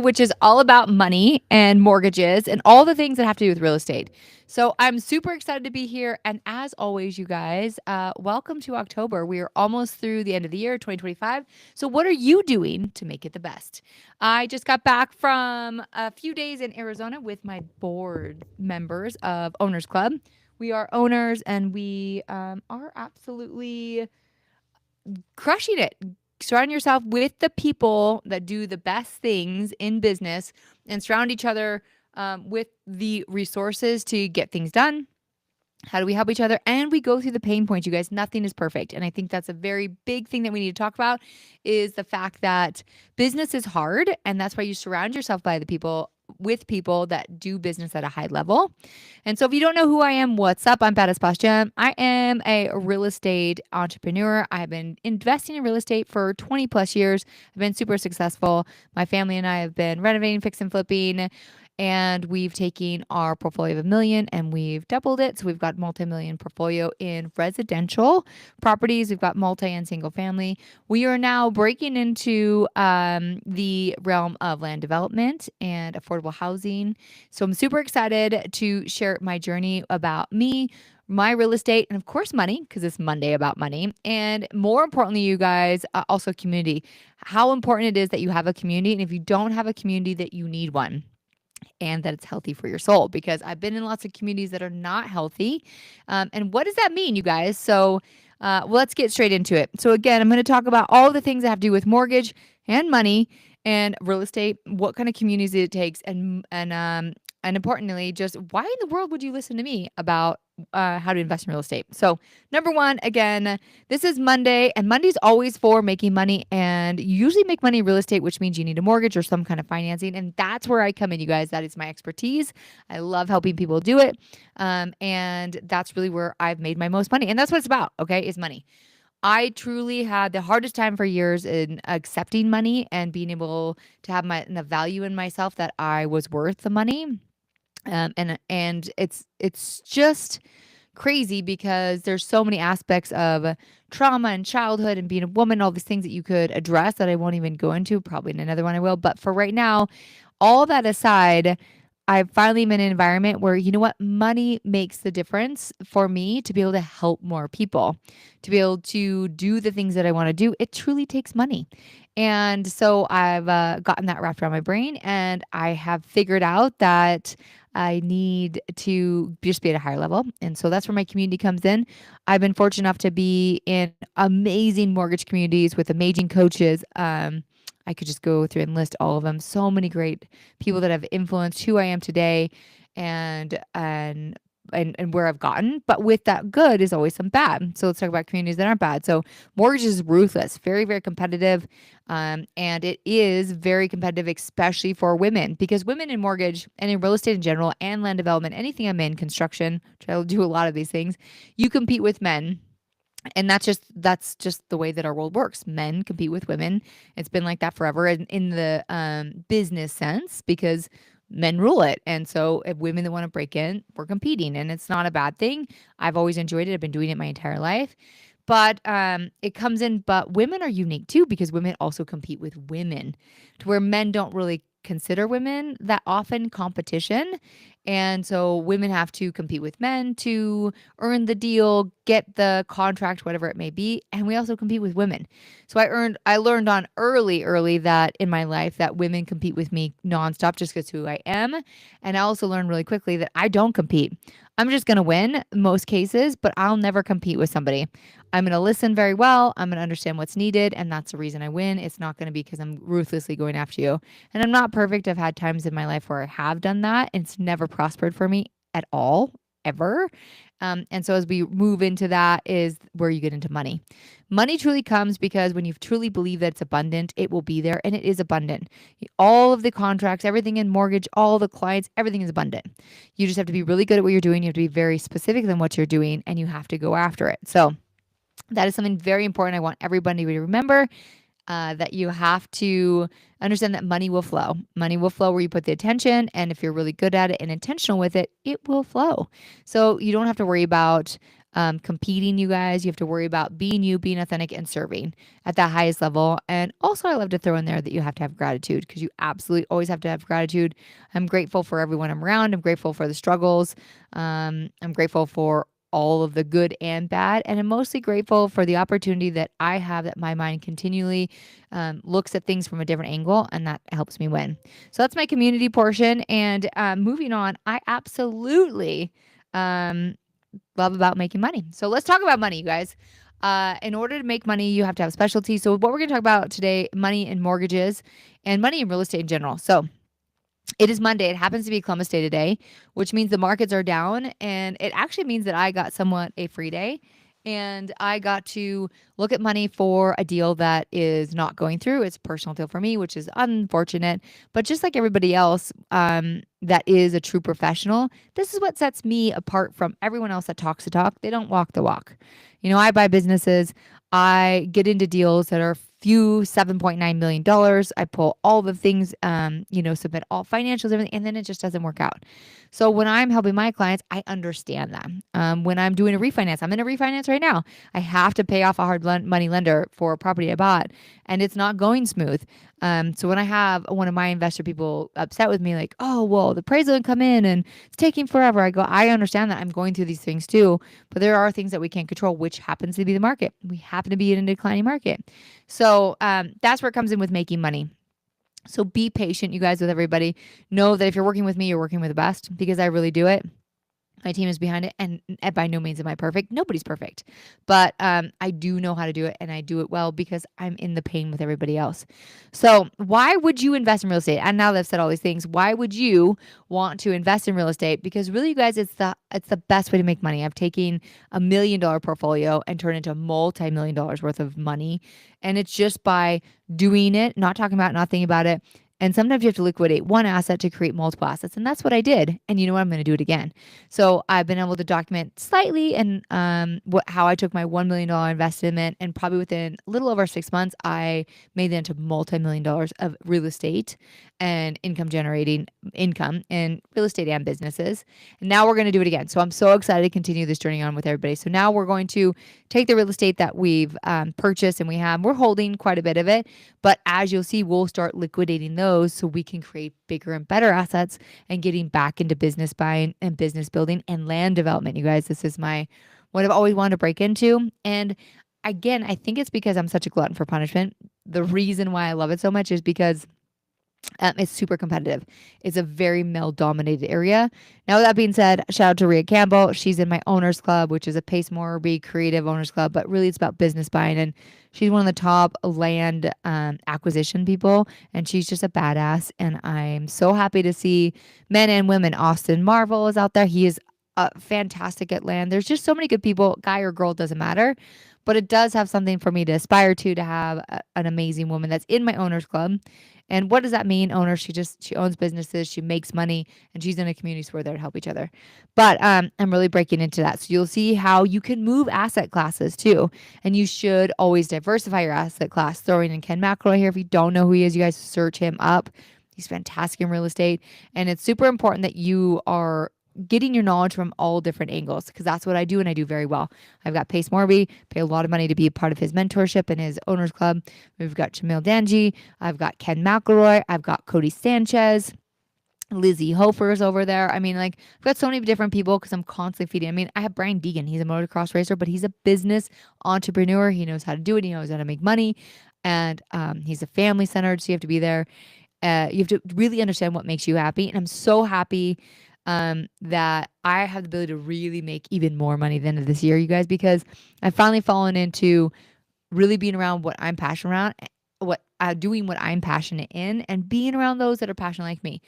which is all about money and mortgages and all the things that have to do with real estate. So I'm super excited to be here. And as always, you guys, welcome to October. We are almost through the end of the year, 2025. So what are you doing to make it the best? I just got back from a few days in Arizona with my board members of Owners Club. We are owners and we are absolutely crushing it. Surround yourself with the people that do the best things in business and surround each other with the resources to get things done. How do we help each other? And we go through the pain points, you guys. Nothing is perfect. And I think that's a very big thing that we need to talk about is the fact that business is hard. And that's why you surround yourself by the people with people that do business at a high level. And so if you don't know who I am, what's up? I'm Badass Boss Jem. I am a real estate entrepreneur. I've been investing in real estate for 20 plus years. I've been super successful. My family and I have been renovating, fixing, flipping, and we've taken our portfolio of $1 million and we've doubled it. So we've got multi-million portfolio in residential properties. We've got multi and single family. We are now breaking into the realm of land development and affordable housing. So I'm super excited to share my journey about me, my real estate, and of course, money, because it's Monday about money. And more importantly, you guys, also community. How important it is that you have a community. And if you don't have a community, that you need one and that it's healthy for your soul because I've been in lots of communities that are not healthy. And what does that mean, you guys? So let's get straight into it. So again, I'm going to talk about all the things that have to do with mortgage and money and real estate, what kind of communities it takes, and importantly, just why in the world would you listen to me about how to invest in real estate? So number one, again, this is Monday, and Monday's always for making money. And you usually make money in real estate, which means you need a mortgage or some kind of financing. And that's where I come in, you guys. That is my expertise. I love helping people do it. And that's really where I've made my most money. And that's what it's about, okay, is money. I truly had the hardest time for years in accepting money and being able to have the value in myself that I was worth the money. And it's just crazy because there's so many aspects of trauma and childhood and being a woman, all these things that you could address that I won't even go into. Probably in another one I will. But for right now, all that aside, I've finally been in an environment where, you know what, money makes the difference for me to be able to help more people, to be able to do the things that I want to do. It truly takes money. And so I've gotten that wrapped around my brain and I have figured out that I need to just be at a higher level. And so that's where my community comes in. I've been fortunate enough to be in amazing mortgage communities with amazing coaches. I could just go through and list all of them. So many great people that have influenced who I am today and where I've gotten. But with that good is always some bad. So let's talk about communities that aren't bad. So mortgage is ruthless, very, very competitive. And it is very competitive, especially for women, because women in mortgage and in real estate in general and land development, anything I'm in, construction, which I do a lot of these things, you compete with men, and that's just the way that our world works. Men compete with women. It's been like that forever in the business sense because men rule it. And so if women that want to break in, we're competing, and it's not a bad thing. I've always enjoyed it. I've been doing it my entire life. But it comes in, but women are unique too because women also compete with women to where men don't really consider women that often competition. And so women have to compete with men to earn the deal, get the contract, whatever it may be. And we also compete with women. So I learned on early that in my life that women compete with me nonstop just because who I am. And I also learned really quickly that I don't compete. I'm just going to win most cases, but I'll never compete with somebody. I'm going to listen very well. I'm going to understand what's needed. And that's the reason I win. It's not going to be because I'm ruthlessly going after you. And I'm not perfect. I've had times in my life where I have done that. And it's never prospered for me at all, ever. And so as we move into that is where you get into money. Money truly comes because when you truly believe that it's abundant, it will be there, and it is abundant. All of the contracts, everything in mortgage, all the clients, everything is abundant. You just have to be really good at what you're doing. You have to be very specific than what you're doing, and you have to go after it. So that is something very important. I want everybody to remember that you have to understand that money will flow. Money will flow where you put the attention. And if you're really good at it and intentional with it, it will flow. So you don't have to worry about competing, you guys. You have to worry about being you, being authentic, and serving at the highest level. And also, I love to throw in there that you have to have gratitude, because you absolutely always have to have gratitude. I'm grateful for everyone I'm around. I'm grateful for the struggles. I'm grateful for all of the good and bad. And I'm mostly grateful for the opportunity that I have, that my mind continually looks at things from a different angle, and that helps me win. So that's my community portion. And moving on, I absolutely um, love about making money. So let's talk about money, you guys. In order to make money, you have to have specialty. So what we're going to talk about today, money and mortgages and money in real estate in general. So it is Monday. It happens to be Columbus Day today, which means the markets are down. And it actually means that I got somewhat a free day. And I got to look at money for a deal that is not going through. It's a personal deal for me, which is unfortunate. But just like everybody else that is a true professional, this is what sets me apart from everyone else that talks the talk. They don't walk the walk. I buy businesses. I get into deals that are few $7.9 million. I pull all the things, submit all financials, everything, and then it just doesn't work out. So when I'm helping my clients, I understand that. When I'm doing a refinance, I'm in a refinance right now. I have to pay off a hard money lender for a property I bought, and it's not going smooth. So when I have one of my investor people upset with me, like, oh, well, the appraisal didn't come in and it's taking forever. I go, I understand that. I'm going through these things too, but there are things that we can't control, which happens to be the market. We happen to be in a declining market. So that's where it comes in with making money. So be patient, you guys, with everybody. Know that if you're working with me, you're working with the best, because I really do it. My team is behind it, and by no means am I perfect. Nobody's perfect, but I do know how to do it, and I do it well because I'm in the pain with everybody else. So why would you invest in real estate? And now that I've said all these things, why would you want to invest in real estate? Because really, you guys, it's the best way to make money. I've taken $1 million portfolio and turned it into multi-million dollars worth of money, and it's just by doing it, not talking about, not thinking about it. And sometimes you have to liquidate one asset to create multiple assets. And that's what I did. And you know what? I'm going to do it again. So I've been able to document slightly and how I took my $1 million investment, and probably within a little over 6 months, I made that into multi-million dollars of real estate and generating income in real estate and businesses. And now we're going to do it again. So I'm so excited to continue this journey on with everybody. So now we're going to take the real estate that we've purchased, and we're holding quite a bit of it. But as you'll see, we'll start liquidating those so we can create bigger and better assets and getting back into business buying and business building and land development. You guys, this is what I've always wanted to break into. And again, I think it's because I'm such a glutton for punishment. The reason why I love it so much is because it's super competitive. It's a very male-dominated area. Now, with that being said, shout out to Rhea Campbell. She's in my owners club, which is a Pace Morby creative owners club, but really it's about business buying. And she's one of the top land acquisition people, and she's just a badass. And I'm so happy to see men and women. Austin Marvel is out there. He is fantastic at land. There's just so many good people, guy or girl, doesn't matter. But it does have something for me to aspire to have an amazing woman that's in my owners club. And what does that mean? Owner, she owns businesses, she makes money, and she's in a community where they're to help each other. But I'm really breaking into that. So you'll see how you can move asset classes too. And you should always diversify your asset class. Throwing in Ken McElroy here. If you don't know who he is, you guys search him up. He's fantastic in real estate. And it's super important that you are getting your knowledge from all different angles, because that's what I do, and I do very well. I've got Pace Morby, pay a lot of money to be a part of his mentorship and his owners club. We've got Jamil Danji. I've got Ken McElroy. I've got Cody Sanchez. Lizzie Hofer's over there. I mean, like, I've got so many different people because I'm constantly feeding. I mean, I have Brian Deegan. He's a motocross racer, but he's a business entrepreneur. He knows how to do it. He knows how to make money. And he's a family centered, so you have to be there. You have to really understand what makes you happy. And I'm so happy that I have the ability to really make even more money at the end of this year, you guys, because I've finally fallen into really being around what I'm passionate around, doing what I'm passionate in, and being around those that are passionate like me.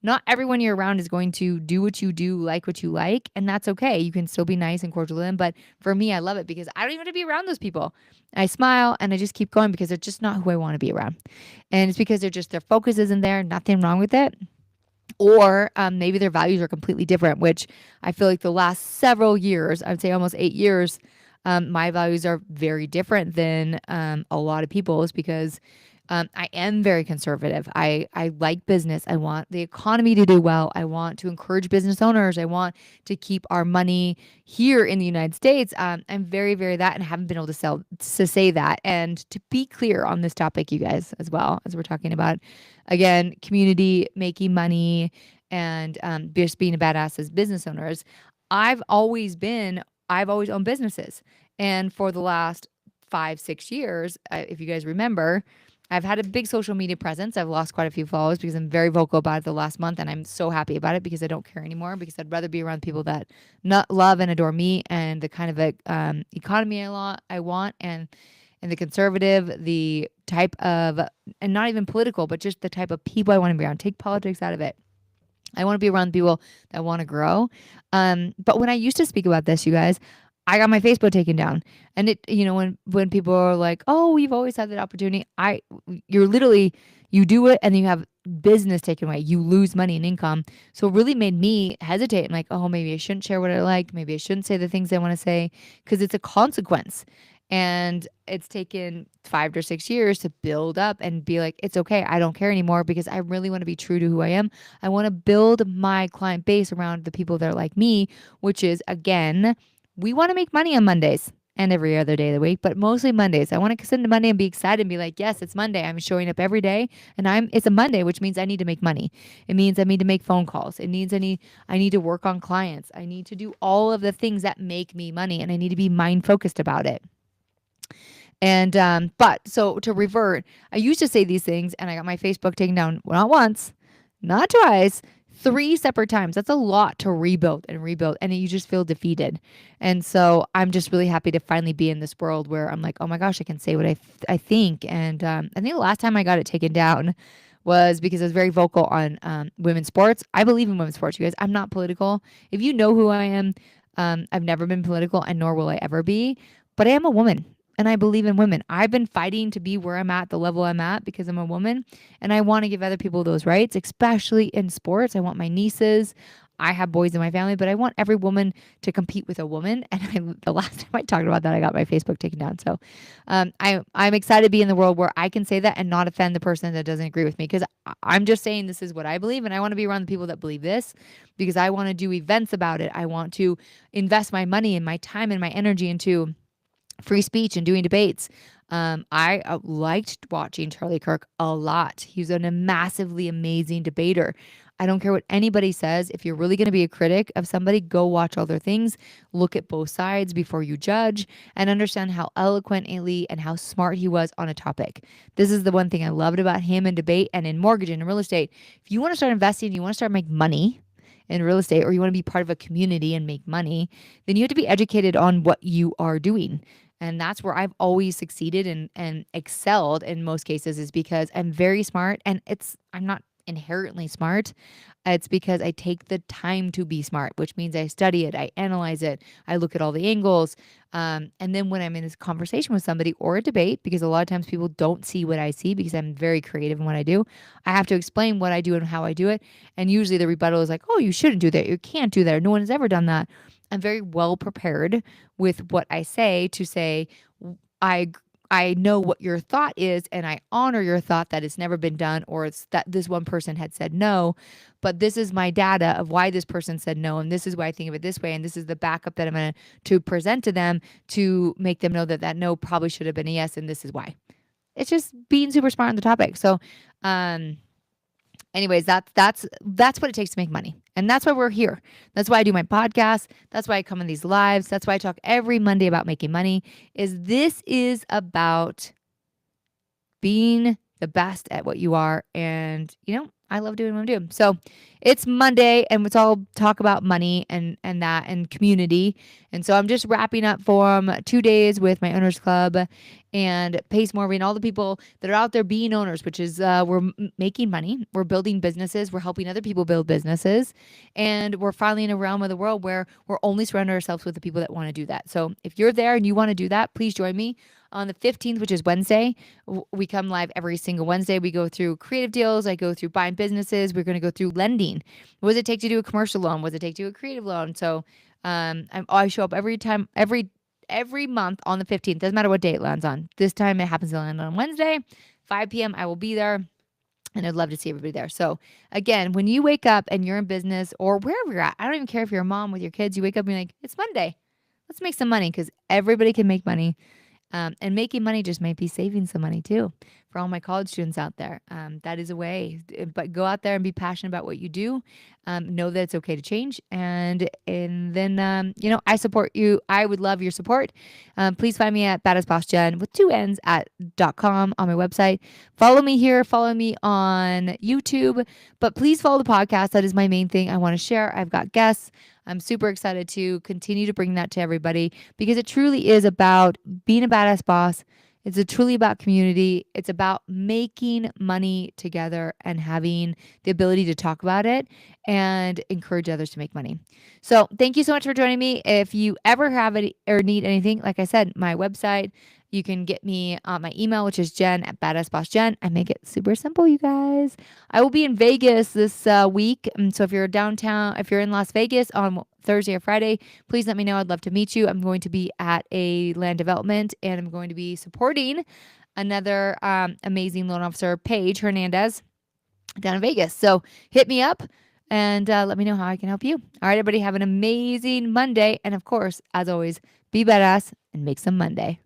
Not everyone you're around is going to do what you do, like what you like, and that's okay. You can still be nice and cordial to them, but for me, I love it because I don't even want to be around those people. I smile and I just keep going because they're just not who I want to be around. And it's because their focus isn't there, nothing wrong with it. Or maybe their values are completely different, which I feel like the last several years, I would say almost 8 years, my values are very different than a lot of people's, because I am very conservative. I like business. I want the economy to do well. I want to encourage business owners. I want to keep our money here in the United States. I'm very, very that, and haven't been able to say that. And to be clear on this topic, you guys, as well as we're talking about, again, community, making money, and just being a badass as business owners. I've always been. I've always owned businesses, and for the last 5, 6 years, if you guys remember, I've had a big social media presence. I've lost quite a few followers because I'm very vocal about it the last month, and I'm so happy about it because I don't care anymore, because I'd rather be around people that not love and adore me and the kind of economy I want, and the conservative, the type of, and not even political, but just the type of people I want to be around. Take politics out of it. I want to be around people that want to grow. But when I used to speak about this, you guys, I got my Facebook taken down. And when people are like, "Oh, we've always had that opportunity," you're literally, you do it and then you have business taken away. You lose money and income. So it really made me hesitate and like, "Oh, maybe I shouldn't share what I like. Maybe I shouldn't say the things I want to say," because it's a consequence. And it's taken 5 or 6 years to build up and be like, it's okay. I don't care anymore because I really want to be true to who I am. I want to build my client base around the people that are like me, which is, again, we want to make money on Mondays and every other day of the week, but mostly Mondays. I want to sit into Monday and be excited and be like, yes, it's Monday. I'm showing up every day, and it's a Monday, which means I need to make money. It means I need to make phone calls. It means I need to work on clients. I need to do all of the things that make me money, and I need to be mind focused about it. And but so to revert, I used to say these things and I got my Facebook taken down not once, not twice, 3 separate times. That's a lot to rebuild and rebuild, and you just feel defeated. And so I'm just really happy to finally be in this world where I'm like, oh my gosh, I can say what I think. And I think the last time I got it taken down was because I was very vocal on women's sports. I believe in women's sports, you guys. I'm not political. If you know who I am, I've never been political, and nor will I ever be. But I am a woman, and I believe in women. I've been fighting to be where I'm at, the level I'm at, because I'm a woman, and I want to give other people those rights, especially in sports. I want my nieces. I have boys in my family, but I want every woman to compete with a woman. And the last time I talked about that, I got my Facebook taken down. So I'm excited to be in the world where I can say that and not offend the person that doesn't agree with me, because I'm just saying this is what I believe, and I want to be around the people that believe this, because I want to do events about it. I want to invest my money and my time and my energy into free speech and doing debates. I liked watching Charlie Kirk a lot. He's a massively amazing debater. I don't care what anybody says. If you're really going to be a critic of somebody, go watch all their things, look at both sides before you judge, and understand how eloquently and how smart he was on a topic. This is the one thing I loved about him in debate and in mortgage and in real estate. If you want to start investing, you want to start making money in real estate, or you want to be part of a community and make money, then you have to be educated on what you are doing. And that's where I've always succeeded and excelled in most cases, is because I'm very smart, and I'm not inherently smart. It's because I take the time to be smart, which means I study it, I analyze it, I look at all the angles. And then when I'm in this conversation with somebody or a debate, because a lot of times people don't see what I see because I'm very creative in what I do, I have to explain what I do and how I do it. And usually the rebuttal is like, oh, you shouldn't do that. You can't do that. Or no one has ever done that. I'm very well prepared with what I say to say, I I know what your thought is, and I honor your thought that it's never been done, or it's that this one person had said no, but this is my data of why this person said no, and this is why I think of it this way, and this is the backup that I'm going to present to them to make them know that that no probably should have been a yes, and this is why. It's just being super smart on the topic. So, um, anyways, that's what it takes to make money. And that's why we're here. That's why I do my podcast. That's why I come in these lives. That's why I talk every Monday about making money. This is about being the best at what you are. And, I love doing what I'm doing. So it's Monday and let's all talk about money and that and community. And so I'm just wrapping up for 2 days with my owners club and Pace Morby and all the people that are out there being owners, which is we're making money. We're building businesses. We're helping other people build businesses. And we're finally in a realm of the world where we're only surrounding ourselves with the people that want to do that. So if you're there and you want to do that, please join me on the 15th, which is Wednesday. We come live every single Wednesday. We go through creative deals. I go through buying businesses. We're going to go through lending. What does it take to do a commercial loan? What does it take to do a creative loan? So I show up every month on the 15th. Doesn't matter what day it lands on. This time it happens to land on Wednesday. 5 p.m. I will be there. And I'd love to see everybody there. So, again, when you wake up and you're in business or wherever you're at, I don't even care if you're a mom with your kids, you wake up and you're like, it's Monday. Let's make some money because everybody can make money. And making money just might be saving some money too for all my college students out there. That is a way, but go out there and be passionate about what you do. Know that it's okay to change, and then I support you. I would love your support. Please find me at Badass Boss Jen with 2 N's at .com on my website. Follow me here. Follow me on YouTube. But please follow the podcast. That is my main thing I want to share. I've got guests. I'm super excited to continue to bring that to everybody because it truly is about being a badass boss. It's truly about community. It's about making money together and having the ability to talk about it and encourage others to make money. So thank you so much for joining me. If you ever have any or need anything, like I said, my website, you can get me on my email, which is Jen at Badass Boss Jen. I make it super simple, you guys. I will be in Vegas this week. So if you're downtown, if you're in Las Vegas on Thursday or Friday, please let me know. I'd love to meet you. I'm going to be at a land development and I'm going to be supporting another amazing loan officer, Paige Hernandez, down in Vegas. So hit me up and let me know how I can help you. All right, everybody, have an amazing Monday. And of course, as always, be badass and make some Monday.